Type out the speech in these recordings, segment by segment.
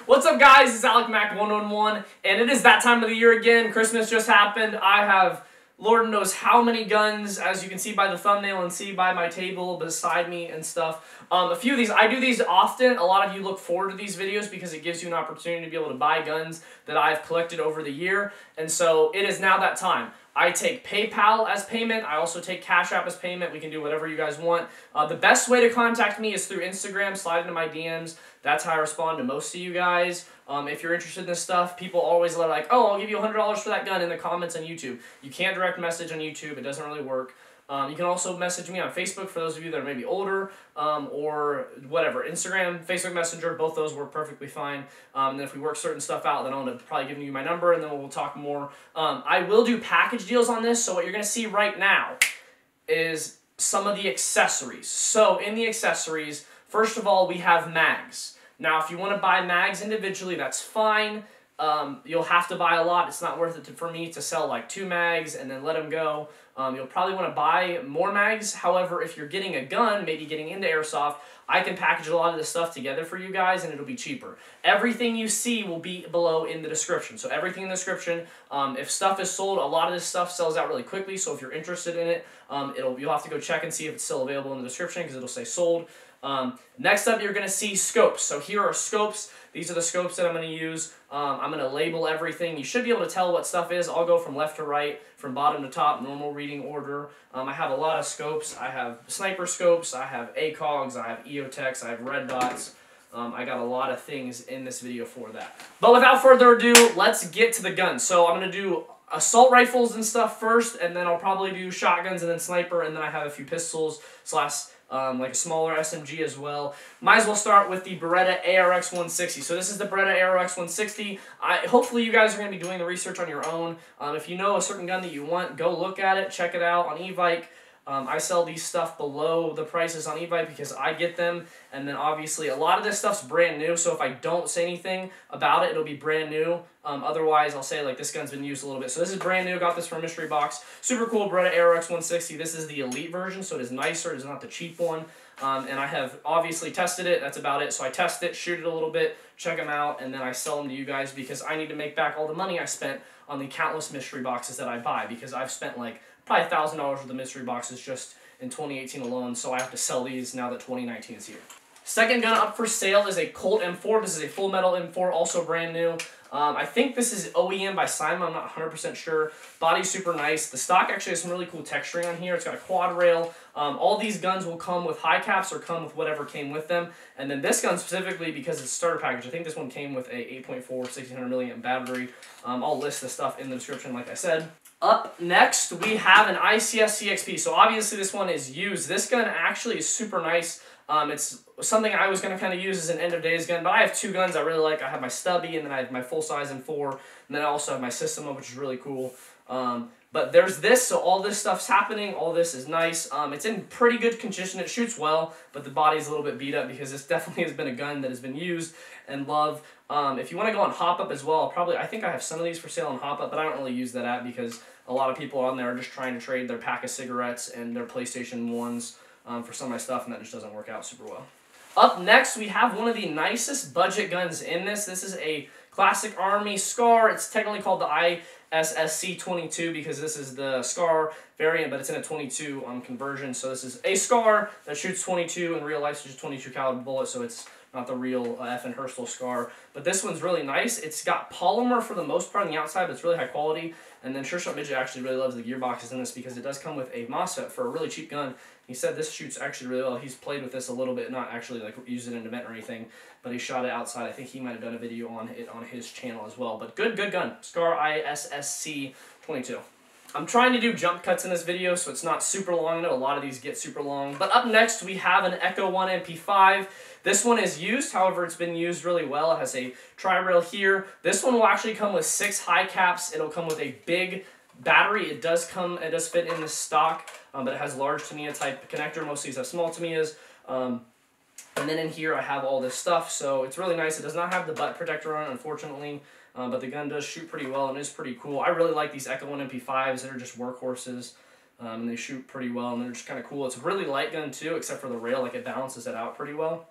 What's up, guys? It's AlecMac111, and it is that time of the year again. Christmas just happened. I have Lord knows how many guns, as you can see by the thumbnail and see by my table beside me and stuff. A few of these, I do these often. A lot of you look forward to these videos because it gives you an opportunity to be able to buy guns that I've collected over the year. And so it is now that time. I take PayPal as payment. I also take Cash App as payment. We can do whatever you guys want. The best way to contact me is through Instagram. Slide into my DMs. That's how I respond to most of you guys. If you're interested in this stuff, people always are like, oh, I'll give you $100 for that gun in the comments on YouTube. You can't direct message on YouTube. It doesn't really work. You can also message me on Facebook for those of you that are maybe older, or whatever. Instagram, Facebook Messenger, both those work perfectly fine. And then if we work certain stuff out, then I'll end up probably giving you my number, and then we'll talk more. I will do package deals on this, so what you're going to see right now is some of the accessories. So in the accessories, first of all, we have mags. Now, if you want to buy mags individually, that's fine. You'll have to buy a lot. It's not worth it for me to sell like 2 mags and then let them go. You'll probably want to buy more mags. However, if you're getting a gun, maybe getting into airsoft, I can package a lot of this stuff together for you guys and it'll be cheaper. Everything you see will be below in the description. So everything in the description, if stuff is sold, a lot of this stuff sells out really quickly. So if you're interested in it, you'll have to go check and see if it's still available in the description because it'll say sold. Next up, you're going to see scopes. So here are scopes. These are the scopes that I'm going to use. I'm going to label everything. You should be able to tell what stuff is. I'll go from left to right, from bottom to top, normal reading order. I have a lot of scopes. I have sniper scopes. I have Acogs. I have Eotechs. I have red dots. I got a lot of things in this video for that. But without further ado, let's get to the guns. So I'm going to do assault rifles and stuff first, and then I'll probably do shotguns and then sniper, and then I have a few pistols slash like a smaller SMG as well. Might as well start with the Beretta ARX 160. So this is the Beretta ARX 160. Hopefully you guys are going to be doing the research on your own. If you know a certain gun that you want, go look at it, check it out on Evike. I sell these stuff below the prices on Evike because I get them, and then obviously a lot of this stuff's brand new, so if I don't say anything about it, it'll be brand new. Otherwise, I'll say like this gun's been used a little bit. So this is brand new, got this from a mystery box. Super cool Beretta ARX 160. This is the elite version, so it is nicer, it is not the cheap one. And I have obviously tested it, that's about it. So I test it, shoot it a little bit, check them out, and then I sell them to you guys because I need to make back all the money I spent on the countless mystery boxes that I buy, because I've spent like probably $1,000 worth of mystery boxes just in 2018 alone, so I have to sell these now that 2019 is here. Second gun up for sale is a Colt M4. This is a full metal M4, also brand new. I think this is OEM by Simon, I'm not 100% sure. Body's super nice. The stock actually has some really cool texturing on here. It's got a quad rail. All these guns will come with high caps or come with whatever came with them. And then this gun specifically, because it's a starter package, I think this one came with a 8.4 1600 milliamp battery. I'll list the stuff in the description like I said. Up next, we have an ICS CXP. So obviously this one is used. This gun actually is super nice. It's something I was going to kind of use as an end of days gun, but I have 2 guns I really like. I have my stubby, and then I have my full size M4, and then I also have my system, which is really cool. But there's this, so all this stuff's happening. All this is nice. It's in pretty good condition. It shoots well, but the body's a little bit beat up because this definitely has been a gun that has been used and loved. If you want to go on Hop Up as well, I think I have some of these for sale on Hop Up, but I don't really use that app because a lot of people on there are just trying to trade their pack of cigarettes and their PlayStation 1s for some of my stuff, and that just doesn't work out super well. Up next, we have one of the nicest budget guns in this. This is a classic Army SCAR. It's technically called the ISSC-22 because this is the SCAR variant, but it's in a 22 conversion. So this is a SCAR that shoots 22. In real life, it's just 22 caliber bullet, so it's not the real F and Herstal SCAR. But this one's really nice. It's got polymer for the most part on the outside, but it's really high quality. And then Sure Shot Midget actually really loves the gearboxes in this because it does come with a MOSFET for a really cheap gun. He said this shoots actually really well. He's played with this a little bit, not actually like use it in an event or anything, but he shot it outside. I think he might have done a video on it on his channel as well. But good gun. SCAR ISSC-22. I'm trying to do jump cuts in this video, so it's not super long. I know a lot of these get super long. But up next, we have an Echo 1 MP5. This one is used, however, it's been used really well. It has a tri-rail here. This one will actually come with 6 high caps. It'll come with a big battery. It does fit in the stock, but it has large Tamiya type connector. Most of these have small Tamiyas. And then in here I have all this stuff, so it's really nice. It does not have the butt protector on it, unfortunately, but the gun does shoot pretty well and is pretty cool. I really like these Echo 1 MP5s. They're just workhorses, and they shoot pretty well, and they're just kind of cool. It's a really light gun too, except for the rail. Like, it balances it out pretty well,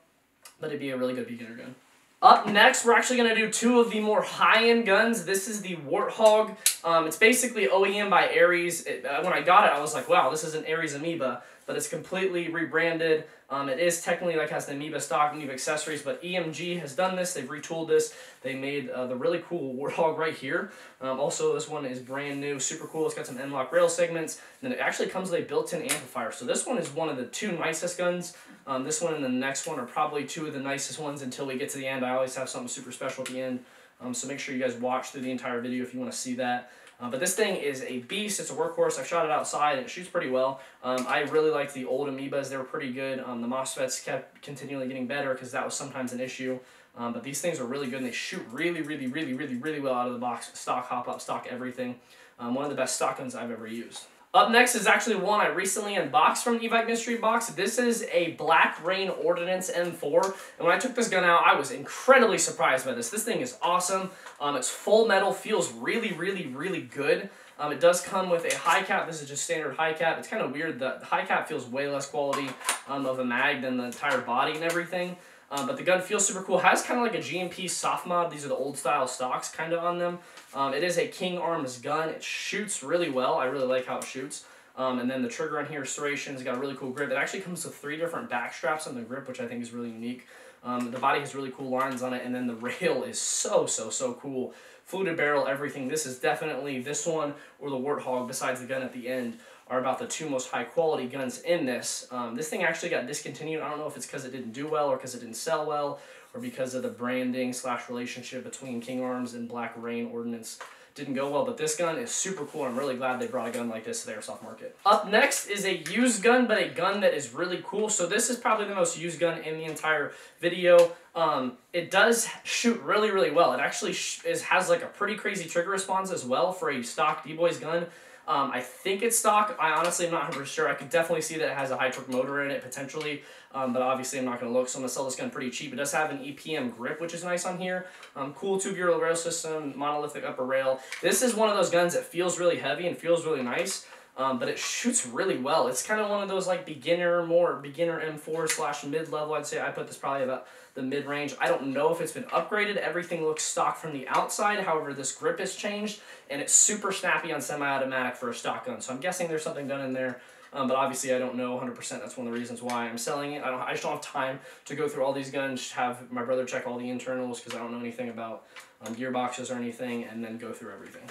but it'd be a really good beginner gun. Up next, we're actually going to do two of the more high-end guns. This is the Warthog. It's basically OEM by Ares. When I got it, I was like, wow, this is an Ares Amoeba, but it's completely rebranded. It is technically like has the Amoeba stock, Amoeba accessories, but EMG has done this. They've retooled this. They made the really cool Warthog right here. Also, this one is brand new, super cool. It's got some M-LOK rail segments, and then it actually comes with a built-in amplifier. So this one is one of the two nicest guns. This one and the next one are probably two of the nicest ones until we get to the end. I always have something super special at the end, so make sure you guys watch through the entire video if you want to see that. But this thing is a beast. It's a workhorse. I've shot it outside, and it shoots pretty well. I really liked the old Amoebas. They were pretty good. The MOSFETs kept continually getting better because that was sometimes an issue. But these things are really good, and they shoot really well out of the box. Stock hop-up, stock everything. One of the best stock guns I've ever used. Up next is actually one I recently unboxed from Evike Mystery Box. This is a Black Rain Ordnance M4, and when I took this gun out, I was incredibly surprised by this. This thing is awesome. It's full metal, feels really good. It does come with a high cap. This is just standard high cap. It's kind of weird. The high cap feels way less quality of a mag than the entire body and everything. But the gun feels super cool. It has kind of like a G&P soft mod. These are the old style stocks kind of on them. It is a King Arms gun. It shoots really well. I really like how it shoots. And then the trigger on here is serration. It's got a really cool grip. It actually comes with 3 different back straps on the grip, which I think is really unique. The body has really cool lines on it, and then the rail is so cool. Fluted barrel, everything. This is definitely, this one or the Warthog, besides the gun at the end, are about the 2 most high quality guns in this. This thing actually got discontinued. I don't know if it's because it didn't do well or because it didn't sell well or because of the branding / relationship between King Arms and Black Rain Ordnance didn't go well, but this gun is super cool. I'm really glad they brought a gun like this to the airsoft market. Up next is a used gun, but a gun that is really cool. So this is probably the most used gun in the entire video. It does shoot really well. It actually has like a pretty crazy trigger response as well for a stock Dboys gun. I think it's stock. I honestly am not 100% sure. I could definitely see that it has a high torque motor in it potentially, but obviously I'm not going to look, so I'm going to sell this gun pretty cheap. It does have an EPM grip, which is nice on here. Cool tubular rail system, monolithic upper rail. This is one of those guns that feels really heavy and feels really nice, but it shoots really well. It's kind of one of those like beginner M4 / mid-level. I'd say I put this probably about the mid-range. I don't know if it's been upgraded. Everything looks stock from the outside. However, this grip has changed, and it's super snappy on semi-automatic for a stock gun. So I'm guessing there's something done in there, but obviously I don't know 100%. That's one of the reasons why I'm selling it. I just don't have time to go through all these guns, have my brother check all the internals because I don't know anything about gearboxes or anything, and then go through everything.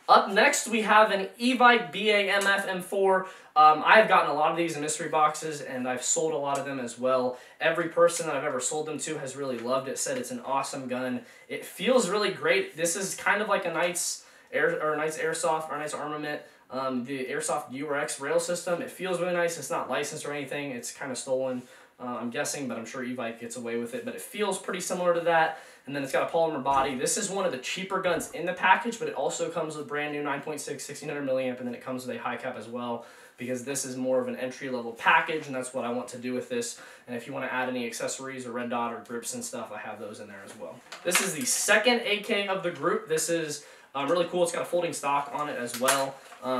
Up next, we have an Evike BAMF M4. I've gotten a lot of these in mystery boxes, and I've sold a lot of them as well. Every person that I've ever sold them to has really loved it, said it's an awesome gun. It feels really great. This is kind of like a Knight's Airsoft or Knight's Armament. The Airsoft URX rail system. It feels really nice. It's not licensed or anything. It's kind of stolen, I'm guessing, but I'm sure Evike gets away with it. But it feels pretty similar to that. And then it's got a polymer body. This is one of the cheaper guns in the package, but it also comes with brand new 9.6 1600 milliamp, and then it comes with a high cap as well, because this is more of an entry-level package, and that's what I want to do with this. And if you want to add any accessories or red dot or grips and stuff, I have those in there as well. This is the second AK of the group. This is really cool. It's got a folding stock on it as well.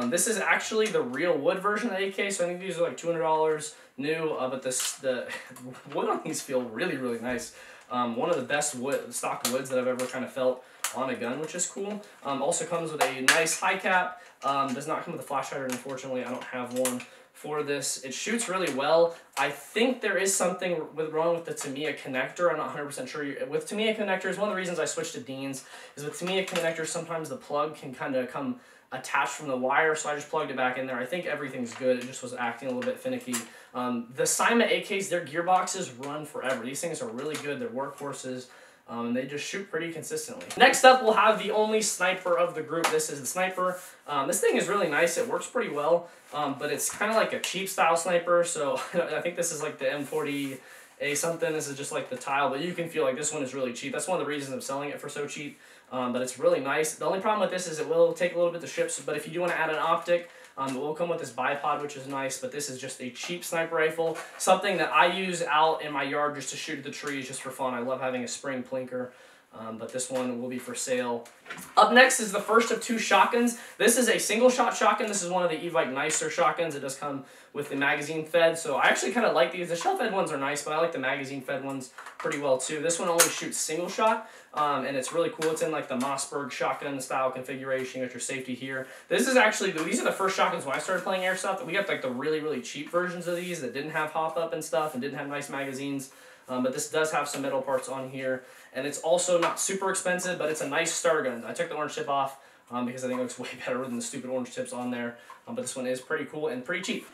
This is actually the real wood version of the AK, so I think these are like $200 new, but the wood on these feel really nice. One of the best stock woods that I've ever kind of felt on a gun, which is cool. Also comes with a nice high cap. Does not come with a flash hider, unfortunately. I don't have one for this. It shoots really well. I think there is something wrong with the Tamiya connector. I'm not 100% sure. With Tamiya connectors, one of the reasons I switched to Dean's is with Tamiya connectors, sometimes the plug can kind of come attached from the wire, so I just plugged it back in there. I think everything's good. It just was acting a little bit finicky. The Cyma AKs, their gearboxes run forever. These things are really good. They're workhorses. And they just shoot pretty consistently. Next up, we'll have the only sniper of the group. This is the Sniper. This thing is really nice. It works pretty well, but it's kind of like a cheap style sniper, so I think this is like the M40A something. This is just like the tile, but you can feel like this one is really cheap. That's one of the reasons I'm selling it for so cheap, but it's really nice. The only problem with this is it will take a little bit to ship, but if you do want to add an optic, it will come with this bipod, which is nice, but this is just a cheap sniper rifle, something that I use out in my yard just to shoot at the trees just for fun. I love having a spring plinker but this one will be for sale. Up next is the first of two shotguns. This is a single shot shotgun. This is one of the Evike nicer shotguns. It does come with the magazine fed, so I actually kind of like these. The shell fed ones are nice, but I like the magazine fed ones pretty well too. This one only shoots single shot, and it's really cool. It's in like the Mossberg shotgun style configuration. You got your safety here. This is actually, these are the first shotguns when I started playing airsoft. We got like the really cheap versions of these that didn't have hop up and stuff and didn't have nice magazines. But this does have some metal parts on here, and it's also not super expensive, but it's a nice starter gun. I took the orange tip off because I think it looks way better than the stupid orange tips on there, but this one is pretty cool and pretty cheap.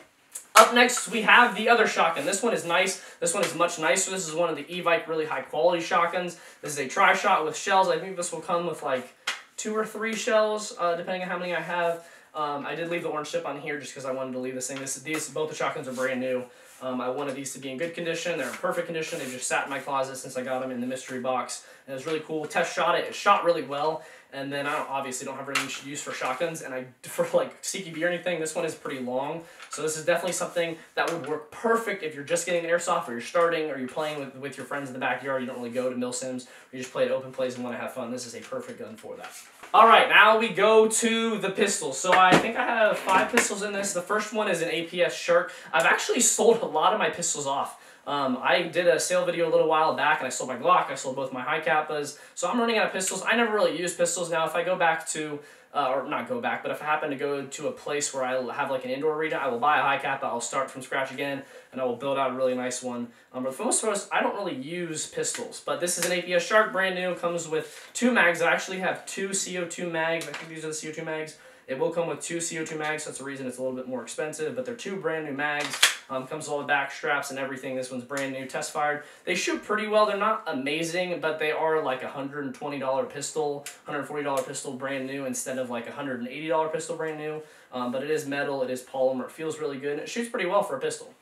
Up next, we have the other shotgun. This one is nice. This one is much nicer. This is one of the Evike really high quality shotguns. This is a tri-shot with shells. I think this will come with like 2 or 3 shells, depending on how many I have. I did leave the orange tip on here just because I wanted to leave this thing. Both the shotguns are brand new. I wanted these to be in good condition. They're in perfect condition. They just sat in my closet since I got them in the mystery box. And it was really cool. Test shot it. It shot really well. And then I obviously don't have any use for shotguns. And for like CQB or anything, this one is pretty long. So this is definitely something that would work perfect if you're just getting an airsoft, or you're starting, or you're playing with your friends in the backyard. You don't really go to mil sims, or you just play at open plays and want to have fun. This is a perfect gun for that. Alright, now we go to the pistols. So I think I have 5 pistols in this. The first one is an APS Shark. I've actually sold a lot of my pistols off. I did a sale video a little while back, and I sold my Glock. I sold both my high kappas. So I'm running out of pistols. I never really use pistols. Now, if I go back to, or not go back, but if I happen to go to a place where I have like an indoor arena, I will buy a high kappa. I'll start from scratch again, and I will build out a really nice one. But for most of us, I don't really use pistols. But this is an APS Shark, brand new. Comes with 2 mags. I actually have 2 CO2 mags. I think these are the CO2 mags. It will come with 2 CO2 mags, so that's the reason it's a little bit more expensive, but they're 2 brand new mags. Comes with all the back straps and everything. This one's brand new, test fired. They shoot pretty well. They're not amazing, but they are like a $120 pistol, $140 pistol brand new instead of like a $180 pistol brand new. But it is metal, it is polymer, it feels really good, and it shoots pretty well for a pistol.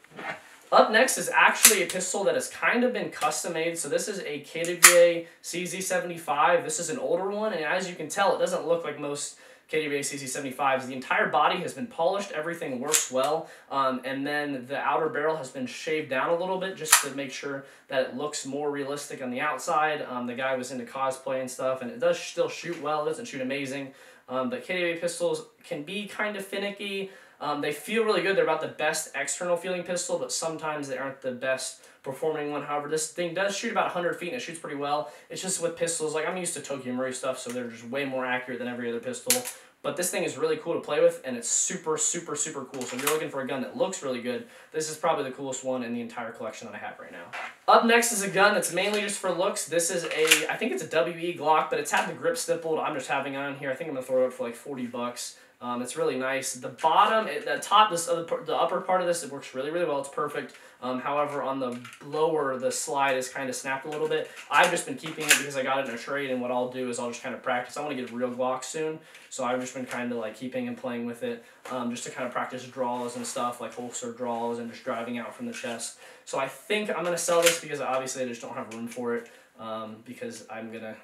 Up next is actually a pistol that has kind of been custom made. So this is a KWA CZ75. This is an older one, and as you can tell, it doesn't look like most KWA CZ75s. The entire body has been polished, everything works well, and then the outer barrel has been shaved down a little bit just to make sure that it looks more realistic on the outside. The guy was into cosplay and stuff, and it does still shoot well. It doesn't shoot amazing, but KWA pistols can be kind of finicky. They feel really good. They're about the best external feeling pistol, but sometimes they aren't the best performing one. However, this thing does shoot about 100 feet and it shoots pretty well. It's just with pistols, like I'm used to Tokyo Murray stuff, so they're just way more accurate than every other pistol. But this thing is really cool to play with, and it's super cool. So if you're looking for a gun that looks really good, this is probably the coolest one in the entire collection that I have right now. Up next is a gun that's mainly just for looks. This is a, I think it's a WE Glock, but it's had the grip stippled. I'm just having it on here. I think I'm going to throw it up for like 40 bucks. It's really nice. The bottom, the top, the upper part of this, it works really well. It's perfect. However, on the lower, the slide is kind of snapped a little bit. I've just been keeping it because I got it in a trade, and what I'll do is I'll just kind of practice. I want to get a real Glock soon, so I've just been kind of like keeping and playing with it just to kind of practice draws and stuff, like holster draws and just driving out from the chest. So I think I'm going to sell this because obviously I just don't have room for it. Because I'm going to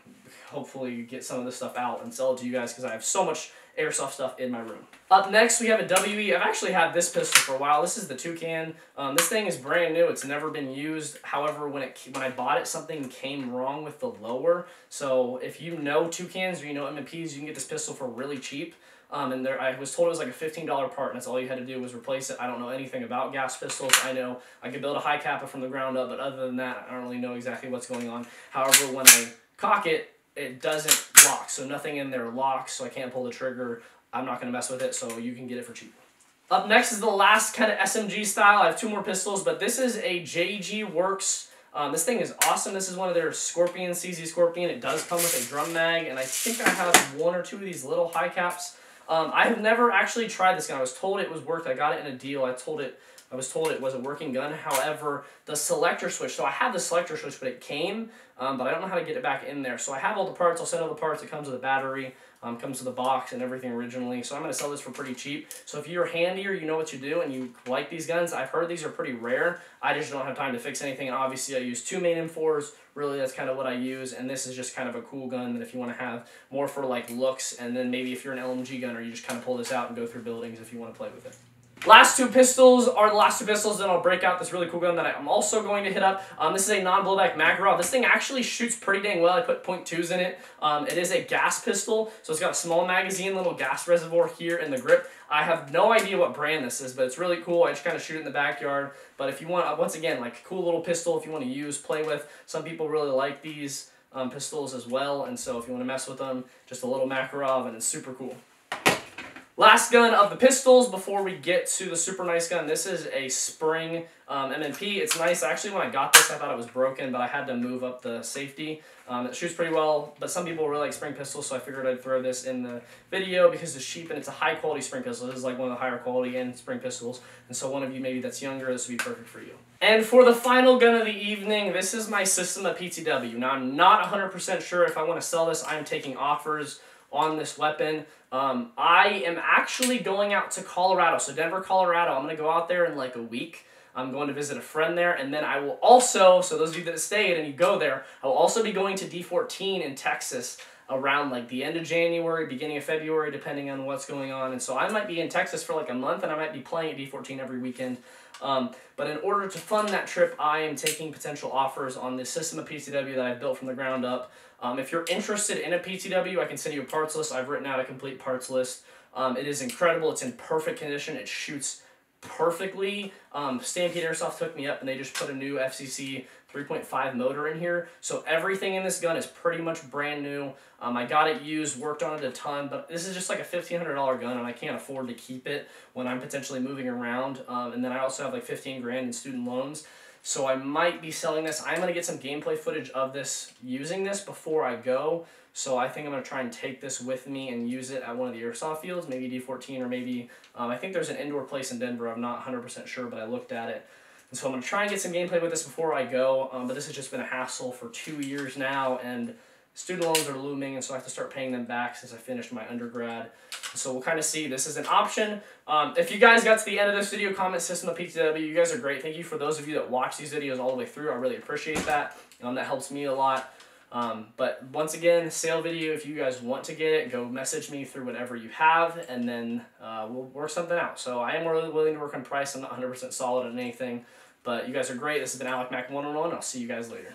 hopefully get some of this stuff out and sell it to you guys because I have so much airsoft stuff in my room. Up next, we have a WE. I've actually had this pistol for a while. This is the Toucan. This thing is brand new. It's never been used. However, when I bought it, something came wrong with the lower. So if you know Toucans or you know M&Ps, you can get this pistol for really cheap. And I was told it was like a $15 part, and that's all you had to do was replace it. I don't know anything about gas pistols. I know I could build a high kappa from the ground up, but other than that, I don't really know exactly what's going on. However, when I cock it, it doesn't lock, so nothing in there locks, so I can't pull the trigger. I'm not going to mess with it, so you can get it for cheap. Up next is the last kind of SMG style. I have 2 more pistols, but this is a JG Works. This thing is awesome. This is one of their Scorpion, CZ Scorpion. It does come with a drum mag, and I think I have 1 or 2 of these little high caps. I have never actually tried this gun. I was told it was worked. I got it in a deal. I was told it was a working gun. However, the selector switch, so I have the selector switch, but it came, but I don't know how to get it back in there. So I have all the parts. I'll send all the parts. It comes with a battery, comes with a box and everything originally. So I'm going to sell this for pretty cheap. So if you're handy or you know what you do and you like these guns, I've heard these are pretty rare. I just don't have time to fix anything. And obviously, I use 2 main M4s. Really, that's kind of what I use. And this is just kind of a cool gun that if you want to have more for like looks, and then maybe if you're an LMG gunner, you just kind of pull this out and go through buildings if you want to play with it. Last two pistols are the last two pistols, then I'll break out this really cool gun that I'm also going to hit up. This is a non-blowback Makarov. This thing actually shoots pretty dang well. I put .2s in it. It is a gas pistol, so it's got a small magazine, little gas reservoir here in the grip. I have no idea what brand this is, but it's really cool. I just kind of shoot it in the backyard. But if you want, once again, like a cool little pistol if you want to use, play with. Some people really like these pistols as well, and so if you want to mess with them, just a little Makarov, and it's super cool. Last gun of the pistols before we get to the super nice gun. This is a spring M&P. It's nice. Actually, when I got this, I thought it was broken, but I had to move up the safety. It shoots pretty well, but some people really like spring pistols, so I figured I'd throw this in the video because it's cheap and it's a high quality spring pistol. This is like one of the higher quality end spring pistols, and so one of you maybe that's younger, this would be perfect for you. And for the final gun of the evening, this is my Systema PTW. Now, I'm not 100% sure if I want to sell this. I'm taking offers on this weapon. I am actually going out to Colorado, so Denver, Colorado. I'm going to go out there in like a week. I'm going to visit a friend there, and then I will also, so those of you that stayed and you go there, I will also be going to D14 in Texas around like the end of January, beginning of February, depending on what's going on. And so I might be in Texas for like a month, and I might be playing at D14 every weekend. But in order to fund that trip, I am taking potential offers on the Systema PTW that I've built from the ground up. If you're interested in a PTW, I can send you a parts list. I've written out a complete parts list. It is incredible. It's in perfect condition. It shoots perfectly. Stampede Airsoft took me up and they just put a new FCC 3.5 motor in here. So everything in this gun is pretty much brand new. I got it used, worked on it a ton, but this is just like a $1,500 gun and I can't afford to keep it when I'm potentially moving around. And then I also have like 15 grand in student loans. So I might be selling this. I'm going to get some gameplay footage of this, using this before I go. So I think I'm going to try and take this with me and use it at one of the airsoft fields, maybe D14 or maybe, I think there's an indoor place in Denver. I'm not 100% sure, but I looked at it. And so I'm going to try and get some gameplay with this before I go. But this has just been a hassle for 2 years now, and student loans are looming, and so I have to start paying them back since I finished my undergrad. So we'll kind of see. This is an option. If you guys got to the end of this video, comment Systema PTW. You guys are great. Thank you for those of you that watch these videos all the way through. I really appreciate that. That helps me a lot. But once again, sale video, if you guys want to get it, go message me through whatever you have, and then we'll work something out. So I am really willing to work on price. I'm not 100% solid on anything. But you guys are great. This has been Alec Mac 101. I'll see you guys later.